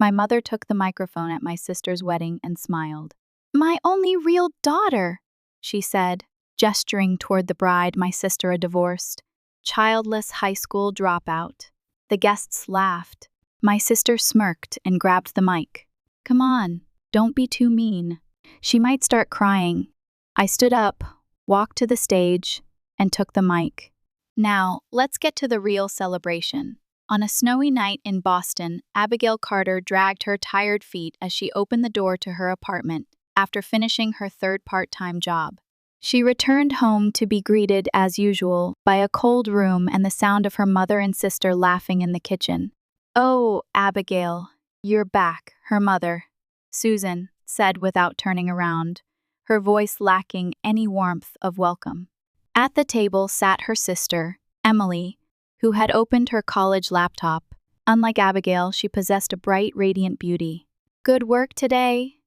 My mother took the microphone at my sister's wedding and smiled. "My only real daughter," she said, gesturing toward the bride, my sister, a divorced, childless high school dropout. The guests laughed. My sister smirked and grabbed the mic. "Come on, don't be too mean. She might start crying." I stood up, walked to the stage, and took the mic. "Now, let's get to the real celebration." On a snowy night in Boston, Abigail Carter dragged her tired feet as she opened the door to her apartment after finishing her third part-time job. She returned home to be greeted, as usual, by a cold room and the sound of her mother and sister laughing in the kitchen. "Oh, Abigail, you're back," her mother, Susan, said without turning around, her voice lacking any warmth of welcome. At the table sat her sister, Emily, who had opened her college laptop. Unlike Abigail, she possessed a bright, radiant beauty. "Good work today,"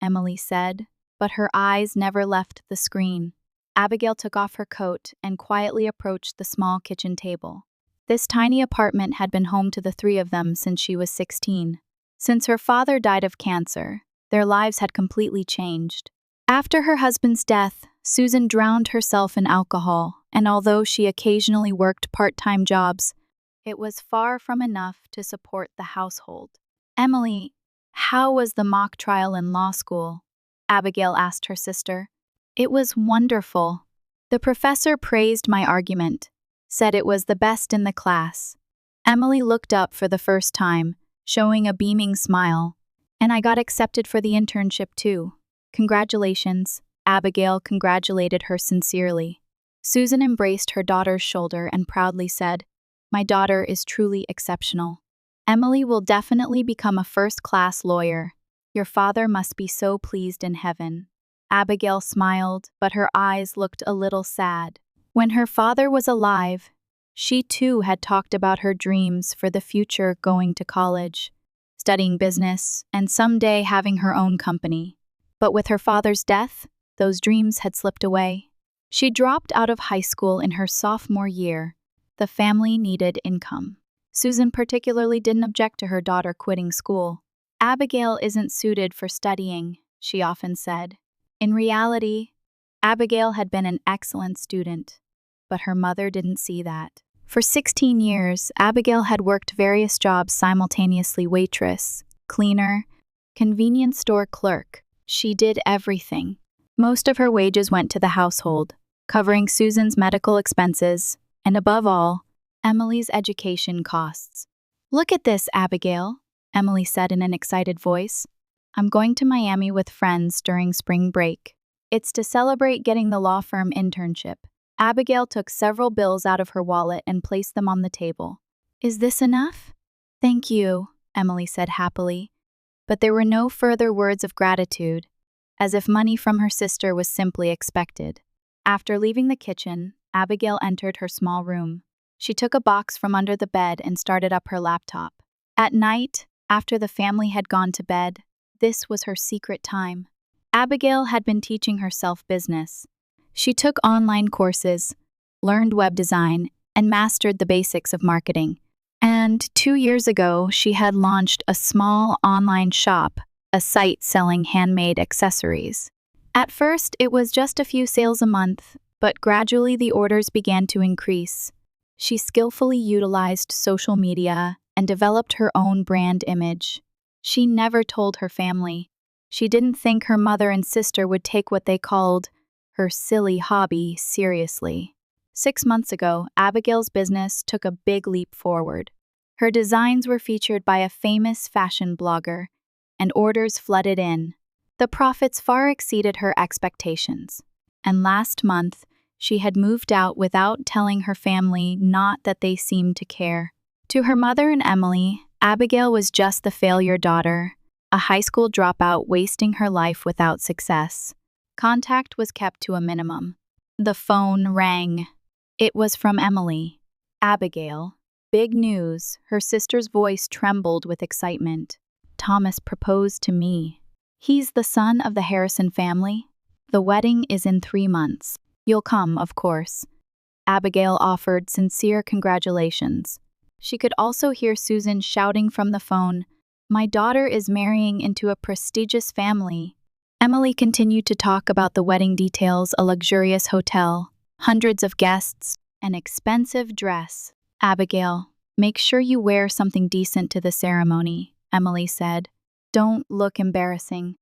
Emily said, but her eyes never left the screen. Abigail took off her coat and quietly approached the small kitchen table. This tiny apartment had been home to the three of them since she was 16. Since her father died of cancer, their lives had completely changed. After her husband's death, Susan drowned herself in alcohol, and although she occasionally worked part-time jobs, it was far from enough to support the household. "Emily, how was the mock trial in law school?" Abigail asked her sister. "It was wonderful. The professor praised my argument, said it was the best in the class." Emily looked up for the first time, showing a beaming smile. "And I got accepted for the internship too. Congratulations." Abigail congratulated her sincerely. Susan embraced her daughter's shoulder and proudly said, "My daughter is truly exceptional. Emily will definitely become a first-class lawyer. Your father must be so pleased in heaven." Abigail smiled, but her eyes looked a little sad. When her father was alive, she too had talked about her dreams for the future, going to college, studying business, and someday having her own company. But with her father's death, those dreams had slipped away. She dropped out of high school in her sophomore year. The family needed income. Susan particularly didn't object to her daughter quitting school. "Abigail isn't suited for studying," she often said. In reality, Abigail had been an excellent student, but her mother didn't see that. For 16 years, Abigail had worked various jobs simultaneously: waitress, cleaner, convenience store clerk. She did everything. Most of her wages went to the household, covering Susan's medical expenses, and above all, Emily's education costs. "Look at this, Abigail," Emily said in an excited voice. "I'm going to Miami with friends during spring break. It's to celebrate getting the law firm internship." Abigail took several bills out of her wallet and placed them on the table. "Is this enough?" "Thank you," Emily said happily. But there were no further words of gratitude, as if money from her sister was simply expected. After leaving the kitchen, Abigail entered her small room. She took a box from under the bed and started up her laptop. At night, after the family had gone to bed, this was her secret time. Abigail had been teaching herself business. She took online courses, learned web design, and mastered the basics of marketing. And 2 years ago, she had launched a small online shop, a site selling handmade accessories. At first, it was just a few sales a month, but gradually the orders began to increase. She skillfully utilized social media and developed her own brand image. She never told her family. She didn't think her mother and sister would take what they called her silly hobby seriously. 6 months ago, Abigail's business took a big leap forward. Her designs were featured by a famous fashion blogger, and orders flooded in. The profits far exceeded her expectations. And last month, she had moved out without telling her family, not that they seemed to care. To her mother and Emily, Abigail was just the failure daughter, a high school dropout wasting her life without success. Contact was kept to a minimum. The phone rang. It was from Emily. "Abigail, big news." Her sister's voice trembled with excitement. "Thomas proposed to me. He's the son of the Harrison family. The wedding is in 3 months. You'll come, of course." Abigail offered sincere congratulations. She could also hear Susan shouting from the phone, My daughter is marrying into a prestigious family. Emily continued to talk about the wedding details, a luxurious hotel, hundreds of guests, an expensive dress. Abigail, make sure you wear something decent to the ceremony, Emily said. Don't look embarrassing.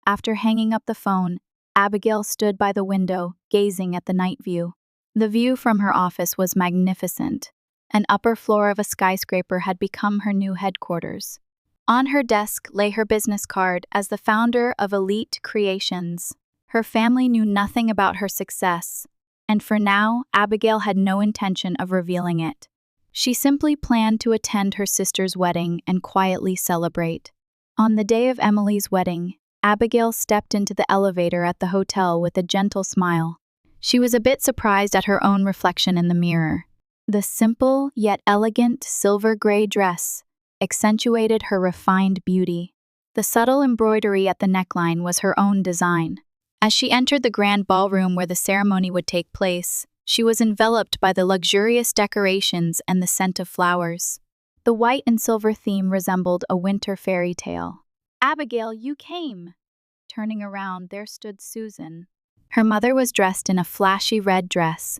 After hanging up the phone, Abigail stood by the window, gazing at the night view. The view from her office was magnificent. An upper floor of a skyscraper had become her new headquarters. On her desk lay her business card as the founder of Elite Creations. Her family knew nothing about her success, and for now, Abigail had no intention of revealing it. She simply planned to attend her sister's wedding and quietly celebrate. On the day of Emily's wedding, Abigail stepped into the elevator at the hotel with a gentle smile. She was a bit surprised at her own reflection in the mirror. The simple yet elegant silver gray dress accentuated her refined beauty. The subtle embroidery at the neckline was her own design. As she entered the grand ballroom where the ceremony would take place, she was enveloped by the luxurious decorations and the scent of flowers. The white and silver theme resembled a winter fairy tale. "Abigail, you came!" Turning around, there stood Susan. Her mother was dressed in a flashy red dress,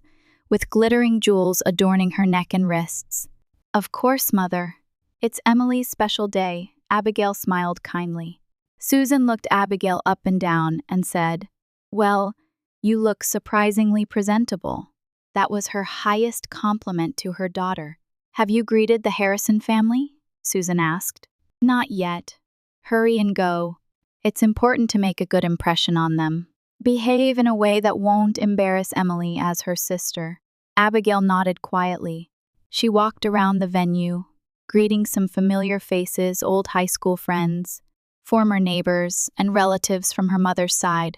with glittering jewels adorning her neck and wrists. "Of course, Mother. It's Emily's special day," Abigail smiled kindly. Susan looked Abigail up and down and said, "Well, you look surprisingly presentable." That was her highest compliment to her daughter. "Have you greeted the Harrison family?" Susan asked. "Not yet. Hurry and go. It's important to make a good impression on them. Behave in a way that won't embarrass Emily as her sister." Abigail nodded quietly. She walked around the venue, greeting some familiar faces, old high school friends, former neighbors, and relatives from her mother's side.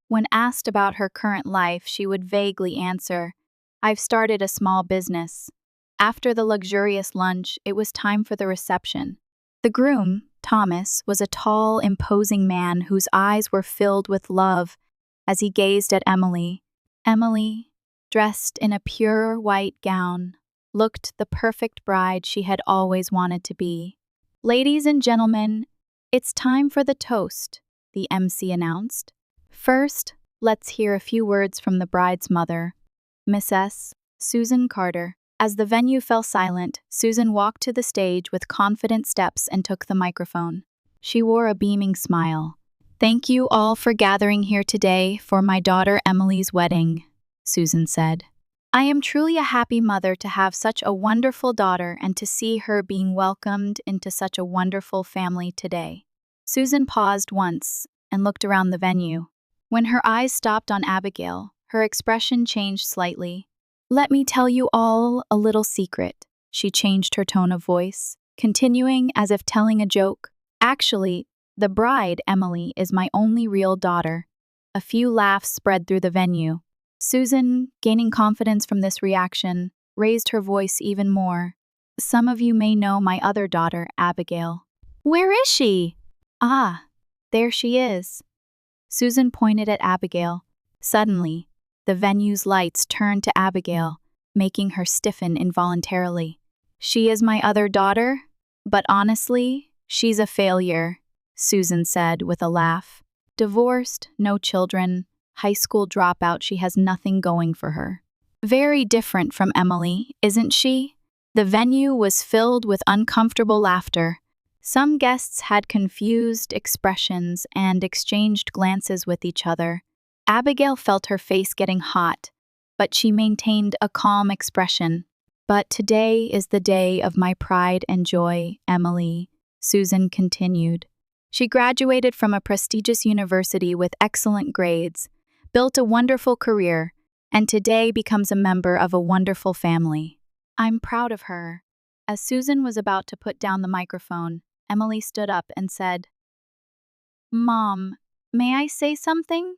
When asked about her current life, she would vaguely answer, "I've started a small business." After the luxurious lunch, it was time for the reception. The groom, Thomas, was a tall, imposing man whose eyes were filled with love as he gazed at Emily. Emily, dressed in a pure white gown, looked the perfect bride she had always wanted to be. "Ladies and gentlemen, it's time for the toast," the MC announced. "First, let's hear a few words from the bride's mother, Mrs. Susan Carter." As the venue fell silent, Susan walked to the stage with confident steps and took the microphone. She wore a beaming smile. "Thank you all for gathering here today for my daughter Emily's wedding," Susan said. "I am truly a happy mother to have such a wonderful daughter and to see her being welcomed into such a wonderful family today." Susan paused once and looked around the venue. When her eyes stopped on Abigail, her expression changed slightly. "Let me tell you all a little secret." She changed her tone of voice, continuing as if telling a joke. "Actually, the bride, Emily, is my only real daughter." A few laughs spread through the venue. Susan, gaining confidence from this reaction, raised her voice even more. "Some of you may know my other daughter, Abigail." "Where is she?" "Ah, there she is." Susan pointed at Abigail. Suddenly, the venue's lights turned to Abigail, making her stiffen involuntarily. "She is my other daughter, but honestly, she's a failure," Susan said with a laugh. "Divorced, no children, high school dropout, she has nothing going for her. Very different from Emily, isn't she?" The venue was filled with uncomfortable laughter. Some guests had confused expressions and exchanged glances with each other. Abigail felt her face getting hot, but she maintained a calm expression. "But today is the day of my pride and joy, Emily," Susan continued. "She graduated from a prestigious university with excellent grades, built a wonderful career, and today becomes a member of a wonderful family. I'm proud of her." As Susan was about to put down the microphone, Emily stood up and said, "Mom, may I say something?"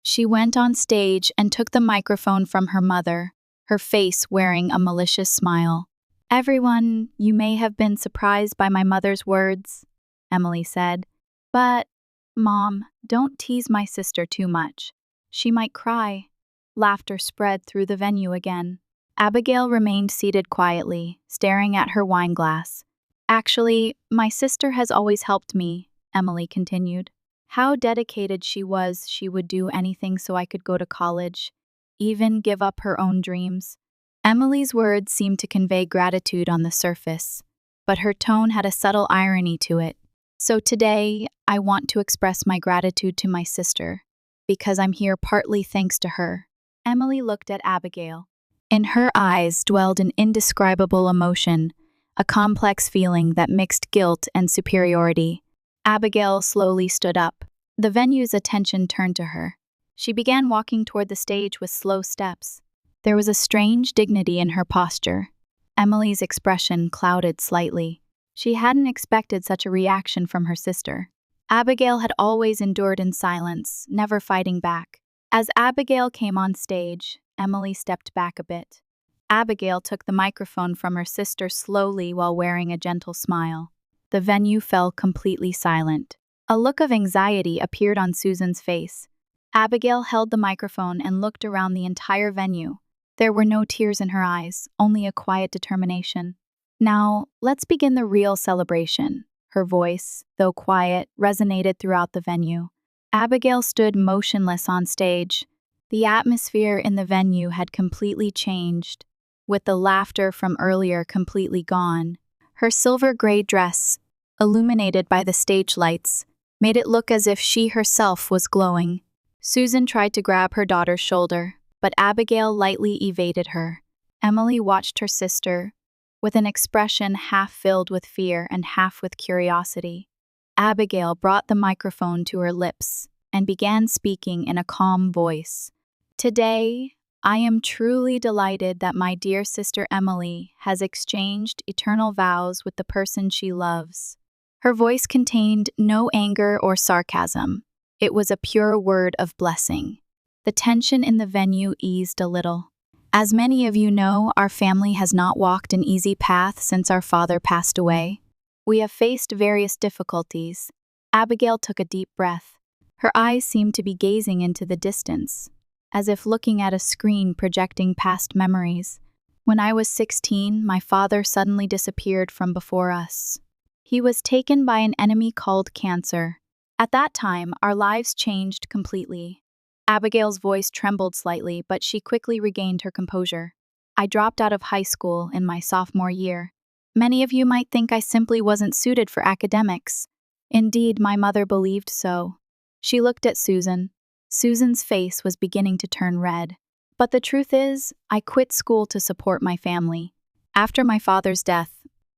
She went on stage and took the microphone from her mother, her face wearing a malicious smile. "Everyone, you may have been surprised by my mother's words," Emily said. "But, Mom, don't tease my sister too much. She might cry." Laughter spread through the venue again. Abigail remained seated quietly, staring at her wine glass. Actually, my sister has always helped me, Emily continued. How dedicated she was, she would do anything so I could go to college, even give up her own dreams. Emily's words seemed to convey gratitude on the surface, but her tone had a subtle irony to it. So today, I want to express my gratitude to my sister, because I'm here partly thanks to her. Emily looked at Abigail. In her eyes dwelled an indescribable emotion, a complex feeling that mixed guilt and superiority. Abigail slowly stood up. The venue's attention turned to her. She began walking toward the stage with slow steps. There was a strange dignity in her posture. Emily's expression clouded slightly. She hadn't expected such a reaction from her sister. Abigail had always endured in silence, never fighting back. As Abigail came on stage, Emily stepped back a bit. Abigail took the microphone from her sister slowly while wearing a gentle smile. The venue fell completely silent. A look of anxiety appeared on Susan's face. Abigail held the microphone and looked around the entire venue. There were no tears in her eyes, only a quiet determination. Now, let's begin the real celebration. Her voice, though quiet, resonated throughout the venue. Abigail stood motionless on stage. The atmosphere in the venue had completely changed, with the laughter from earlier completely gone. Her silver-gray dress, illuminated by the stage lights, made it look as if she herself was glowing. Susan tried to grab her daughter's shoulder, but Abigail lightly evaded her. Emily watched her sister, with an expression half filled with fear and half with curiosity. Abigail brought the microphone to her lips and began speaking in a calm voice. Today, I am truly delighted that my dear sister Emily has exchanged eternal vows with the person she loves. Her voice contained no anger or sarcasm. It was a pure word of blessing. The tension in the venue eased a little. As many of you know, our family has not walked an easy path since our father passed away. We have faced various difficulties. Abigail took a deep breath. Her eyes seemed to be gazing into the distance, as if looking at a screen projecting past memories. When I was 16, my father suddenly disappeared from before us. He was taken by an enemy called cancer. At that time, our lives changed completely. Abigail's voice trembled slightly, but she quickly regained her composure. I dropped out of high school in my sophomore year. Many of you might think I simply wasn't suited for academics. Indeed, my mother believed so. She looked at Susan. Susan's face was beginning to turn red. But the truth is, I quit school to support my family. After my father's death,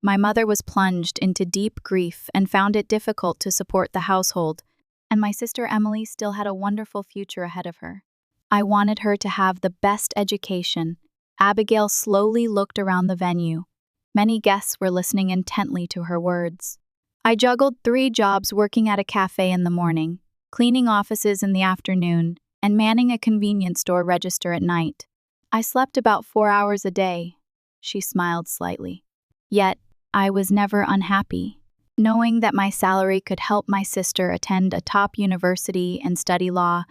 my mother was plunged into deep grief and found it difficult to support the household, and my sister Emily still had a wonderful future ahead of her. I wanted her to have the best education. Abigail slowly looked around the venue. Many guests were listening intently to her words. I juggled 3 jobs, working at a cafe in the morning, cleaning offices in the afternoon, and manning a convenience store register at night. I slept about 4 hours a day. She smiled slightly. Yet, I was never unhappy. Knowing that my salary could help my sister attend a top university and study law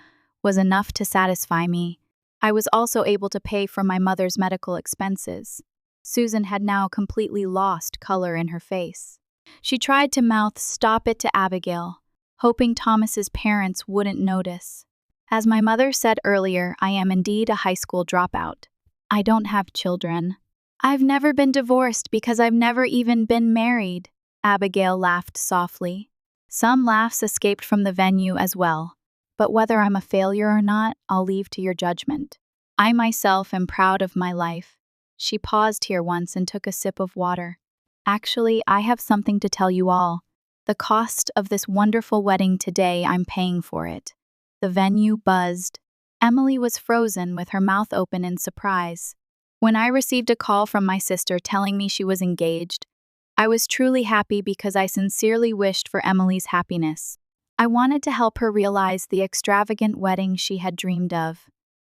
was enough to satisfy me. I was also able to pay for my mother's medical expenses. Susan had now completely lost color in her face. She tried to mouth "Stop it" to Abigail, hoping Thomas's parents wouldn't notice. As my mother said earlier, I am indeed a high school dropout. I don't have children. I've never been divorced because I've never even been married. Abigail laughed softly. Some laughs escaped from the venue as well, but whether I'm a failure or not, I'll leave to your judgment. I myself am proud of my life. She paused here once and took a sip of water. Actually, I have something to tell you all. The cost of this wonderful wedding today, I'm paying for it. The venue buzzed. Emily was frozen with her mouth open in surprise. When I received a call from my sister telling me she was engaged, I was truly happy because I sincerely wished for Emily's happiness. I wanted to help her realize the extravagant wedding she had dreamed of.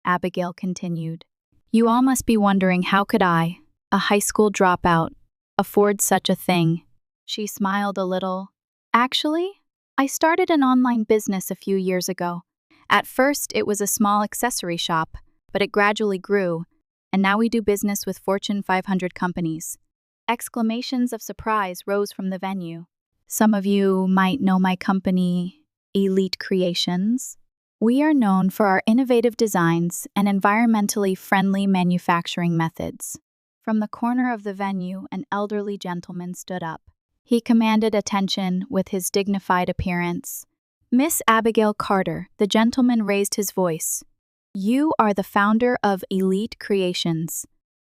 Abigail continued. You all must be wondering, how could I, a high school dropout, afford such a thing? She smiled a little. Actually, I started an online business a few years ago. At first, it was a small accessory shop, but it gradually grew, and now we do business with Fortune 500 companies. Exclamations of surprise rose from the venue. Some of you might know my company, Elite Creations. We are known for our innovative designs and environmentally friendly manufacturing methods. From the corner of the venue, an elderly gentleman stood up. He commanded attention with his dignified appearance. Miss Abigail Carter, the gentleman raised his voice. You are the founder of Elite Creations,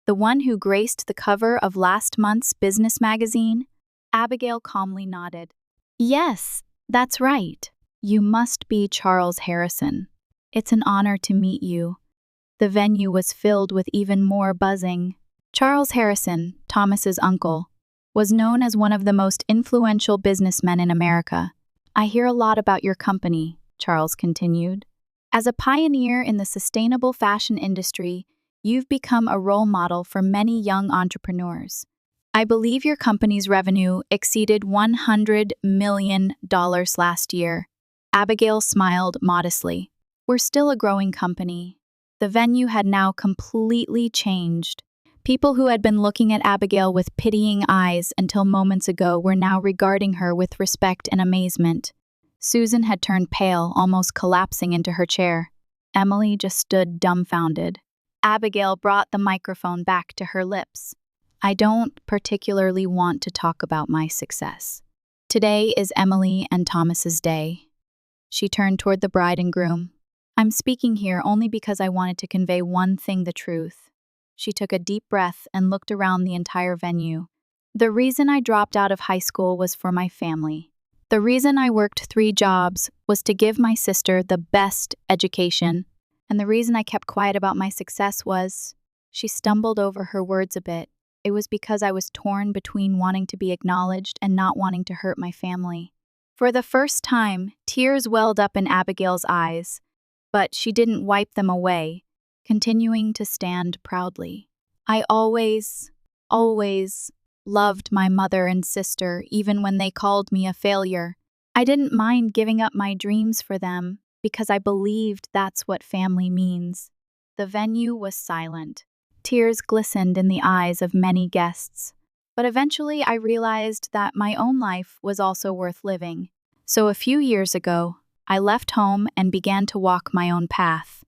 the one who graced the cover of last month's business magazine? Abigail calmly nodded. Yes, that's right. You must be Charles Harrison. It's an honor to meet you. The venue was filled with even more buzzing. Charles Harrison, Thomas's uncle, was known as one of the most influential businessmen in America. I hear a lot about your company, Charles continued. As a pioneer in the sustainable fashion industry, you've become a role model for many young entrepreneurs. I believe your company's revenue exceeded $100 million last year. Abigail smiled modestly. We're still a growing company. The venue had now completely changed. People who had been looking at Abigail with pitying eyes until moments ago were now regarding her with respect and amazement. Susan had turned pale, almost collapsing into her chair. Emily just stood dumbfounded. Abigail brought the microphone back to her lips. I don't particularly want to talk about my success. Today is Emily and Thomas's day. She turned toward the bride and groom. I'm speaking here only because I wanted to convey one thing, the truth. She took a deep breath and looked around the entire venue. The reason I dropped out of high school was for my family. The reason I worked 3 jobs was to give my sister the best education. And the reason I kept quiet about my success was, she stumbled over her words a bit. It was because I was torn between wanting to be acknowledged and not wanting to hurt my family. For the first time, tears welled up in Abigail's eyes, but she didn't wipe them away, continuing to stand proudly. I always loved my mother and sister, even when they called me a failure. I didn't mind giving up my dreams for them, because I believed that's what family means. The venue was silent. Tears glistened in the eyes of many guests. But eventually I realized that my own life was also worth living. So a few years ago, I left home and began to walk my own path,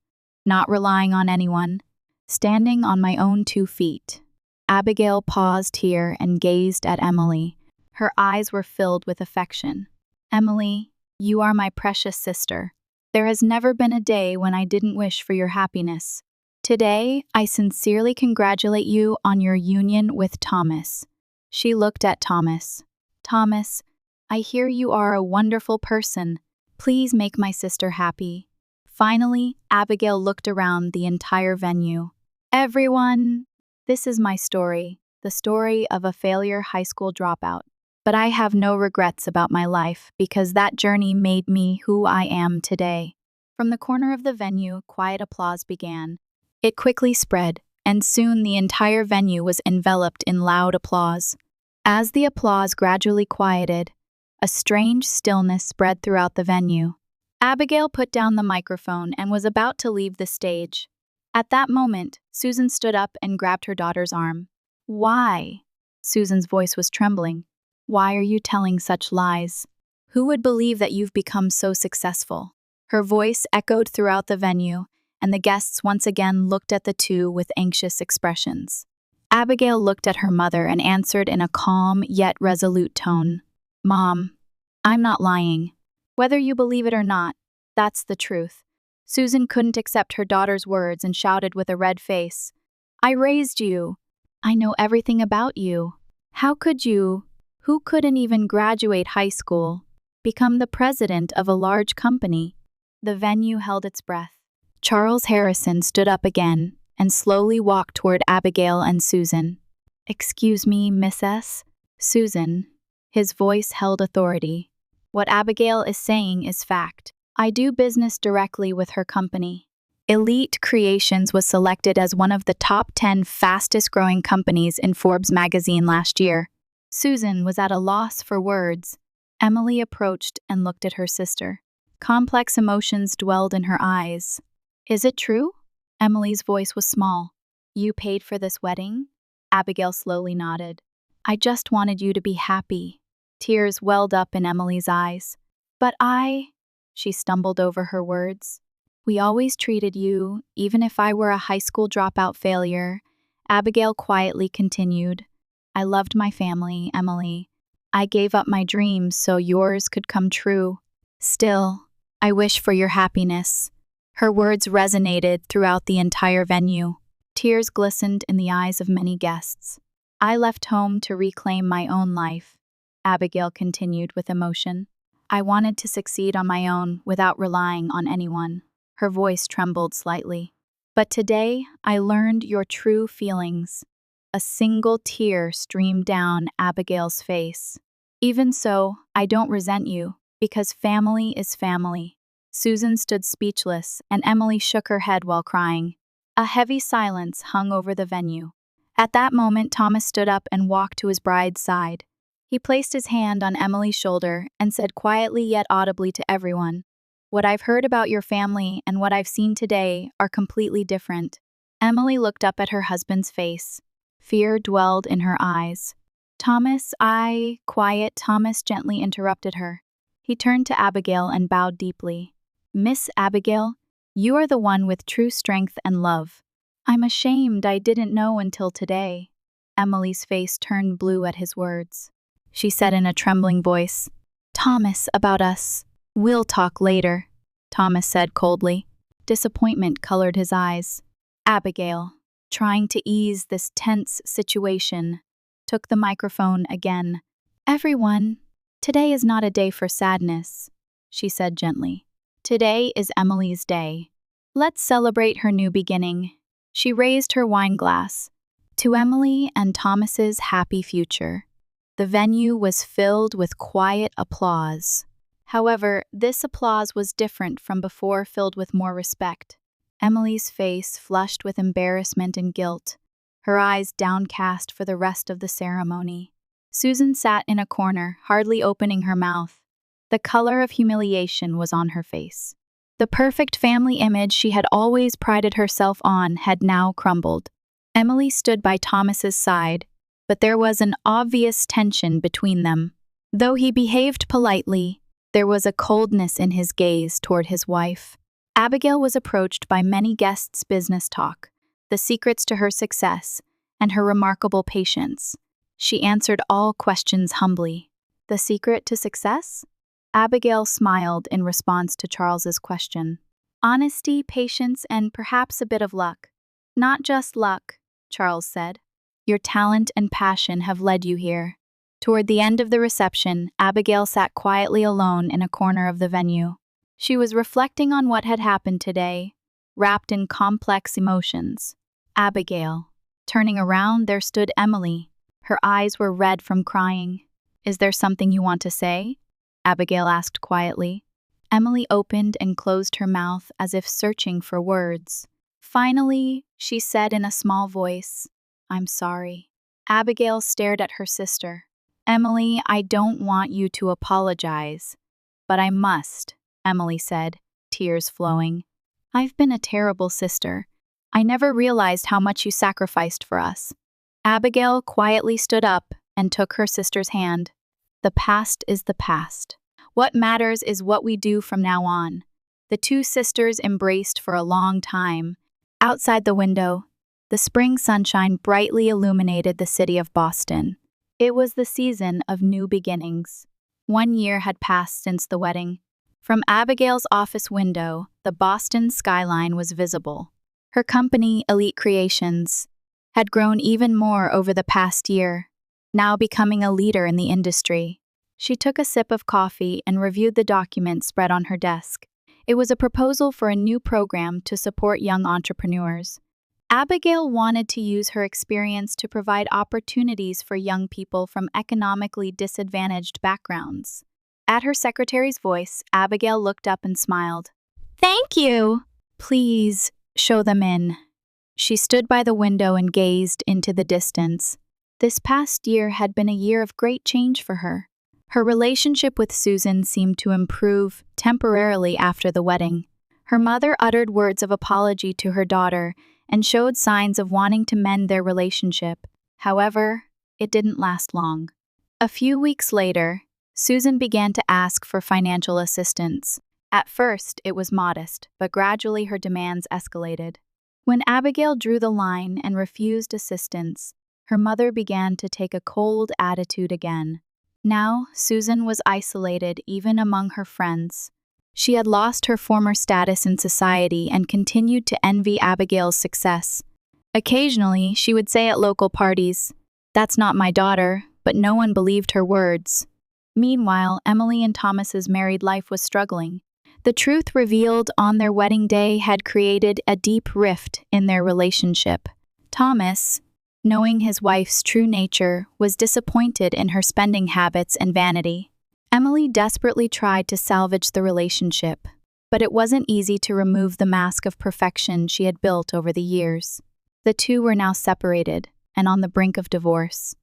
not relying on anyone, standing on my own 2 feet. Abigail paused here and gazed at Emily. Her eyes were filled with affection. Emily, you are my precious sister. There has never been a day when I didn't wish for your happiness. Today, I sincerely congratulate you on your union with Thomas. She looked at Thomas. Thomas, I hear you are a wonderful person. Please make my sister happy. Finally, Abigail looked around the entire venue. Everyone, this is my story, the story of a failure high school dropout. But I have no regrets about my life because that journey made me who I am today. From the corner of the venue, quiet applause began. It quickly spread, and soon the entire venue was enveloped in loud applause. As the applause gradually quieted, a strange stillness spread throughout the venue. Abigail put down the microphone and was about to leave the stage. At that moment, Susan stood up and grabbed her daughter's arm. Why? Susan's voice was trembling. Why are you telling such lies? Who would believe that you've become so successful? Her voice echoed throughout the venue, and the guests once again looked at the two with anxious expressions. Abigail looked at her mother and answered in a calm yet resolute tone. Mom, I'm not lying. Whether you believe it or not, that's the truth. Susan couldn't accept her daughter's words and shouted with a red face. I raised you. I know everything about you. How could you, who couldn't even graduate high school, become the president of a large company? The venue held its breath. Charles Harrison stood up again and slowly walked toward Abigail and Susan. Excuse me, Miss S. Susan. His voice held authority. What Abigail is saying is fact. I do business directly with her company. Elite Creations was selected as one of the top 10 fastest-growing companies in Forbes magazine last year. Susan was at a loss for words. Emily approached and looked at her sister. Complex emotions dwelled in her eyes. Is it true? Emily's voice was small. You paid for this wedding? Abigail slowly nodded. I just wanted you to be happy. Tears welled up in Emily's eyes. But she stumbled over her words. We always treated you, even if I were a high school dropout failure. Abigail quietly continued. I loved my family, Emily. I gave up my dreams so yours could come true. Still, I wish for your happiness. Her words resonated throughout the entire venue. Tears glistened in the eyes of many guests. I left home to reclaim my own life, Abigail continued with emotion. I wanted to succeed on my own without relying on anyone. Her voice trembled slightly. But today, I learned your true feelings. A single tear streamed down Abigail's face. Even so, I don't resent you, because family is family. Susan stood speechless, and Emily shook her head while crying. A heavy silence hung over the venue. At that moment, Thomas stood up and walked to his bride's side. He placed his hand on Emily's shoulder and said quietly yet audibly to everyone, What I've heard about your family and what I've seen today are completely different. Emily looked up at her husband's face. Fear dwelled in her eyes. Thomas gently interrupted her. He turned to Abigail and bowed deeply. Miss Abigail, you are the one with true strength and love. I'm ashamed I didn't know until today. Emily's face turned blue at his words. She said in a trembling voice, Thomas, about us. We'll talk later, Thomas said coldly. Disappointment colored his eyes. Abigail, trying to ease this tense situation, took the microphone again. Everyone, today is not a day for sadness, she said gently. Today is Emily's day. Let's celebrate her new beginning. She raised her wine glass. To Emily and Thomas's happy future. The venue was filled with quiet applause. However, this applause was different from before, filled with more respect. Emily's face flushed with embarrassment and guilt, her eyes downcast for the rest of the ceremony. Susan sat in a corner, hardly opening her mouth. The color of humiliation was on her face. The perfect family image she had always prided herself on had now crumbled. Emily stood by Thomas's side, but there was an obvious tension between them. Though he behaved politely, there was a coldness in his gaze toward his wife. Abigail was approached by many guests' business talk, the secrets to her success, and her remarkable patience. She answered all questions humbly. The secret to success? Abigail smiled in response to Charles's question. Honesty, patience, and perhaps a bit of luck. Not just luck, Charles said. Your talent and passion have led you here. Toward the end of the reception, Abigail sat quietly alone in a corner of the venue. She was reflecting on what had happened today, wrapped in complex emotions. Abigail. Turning around, there stood Emily. Her eyes were red from crying. Is there something you want to say? Abigail asked quietly. Emily opened and closed her mouth as if searching for words. Finally, she said in a small voice, I'm sorry. Abigail stared at her sister. Emily, I don't want you to apologize. But I must, Emily said, tears flowing. I've been a terrible sister. I never realized how much you sacrificed for us. Abigail quietly stood up and took her sister's hand. The past is the past. What matters is what we do from now on. The two sisters embraced for a long time. Outside the window, the spring sunshine brightly illuminated the city of Boston. It was the season of new beginnings. 1 year had passed since the wedding. From Abigail's office window, the Boston skyline was visible. Her company, Elite Creations, had grown even more over the past year, now becoming a leader in the industry. She took a sip of coffee and reviewed the document spread on her desk. It was a proposal for a new program to support young entrepreneurs. Abigail wanted to use her experience to provide opportunities for young people from economically disadvantaged backgrounds. At her secretary's voice, Abigail looked up and smiled. Thank you! Please, show them in. She stood by the window and gazed into the distance. This past year had been a year of great change for her. Her relationship with Susan seemed to improve temporarily after the wedding. Her mother uttered words of apology to her daughter and showed signs of wanting to mend their relationship. However, it didn't last long. A few weeks later, Susan began to ask for financial assistance. At first, it was modest, but gradually her demands escalated. When Abigail drew the line and refused assistance, her mother began to take a cold attitude again. Now, Susan was isolated even among her friends. She had lost her former status in society and continued to envy Abigail's success. Occasionally, she would say at local parties, "That's not my daughter," but no one believed her words. Meanwhile, Emily and Thomas's married life was struggling. The truth revealed on their wedding day had created a deep rift in their relationship. Thomas, knowing his wife's true nature, was disappointed in her spending habits and vanity. Emily desperately tried to salvage the relationship, but it wasn't easy to remove the mask of perfection she had built over the years. The two were now separated and on the brink of divorce.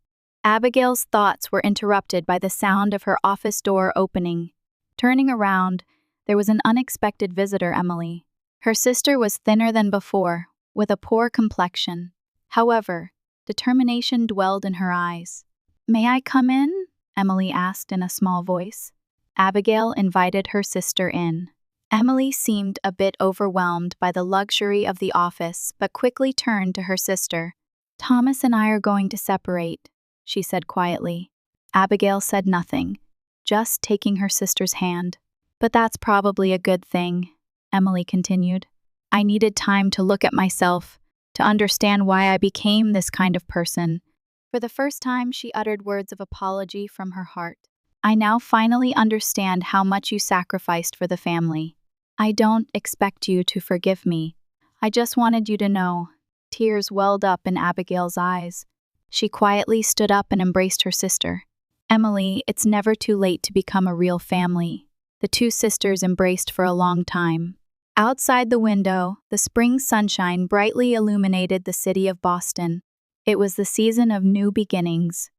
Abigail's thoughts were interrupted by the sound of her office door opening. Turning around, there was an unexpected visitor, Emily. Her sister was thinner than before, with a poor complexion. However, determination dwelled in her eyes. "May I come in?" Emily asked in a small voice. Abigail invited her sister in. Emily seemed a bit overwhelmed by the luxury of the office, but quickly turned to her sister. "Thomas and I are going to separate," she said quietly. Abigail said nothing, just taking her sister's hand. "But that's probably a good thing," Emily continued. "I needed time to look at myself, to understand why I became this kind of person." For the first time, she uttered words of apology from her heart. "I now finally understand how much you sacrificed for the family. I don't expect you to forgive me. I just wanted you to know." Tears welled up in Abigail's eyes. She quietly stood up and embraced her sister. "Emily, it's never too late to become a real family." The two sisters embraced for a long time. Outside the window, the spring sunshine brightly illuminated the city of Boston. It was the season of new beginnings,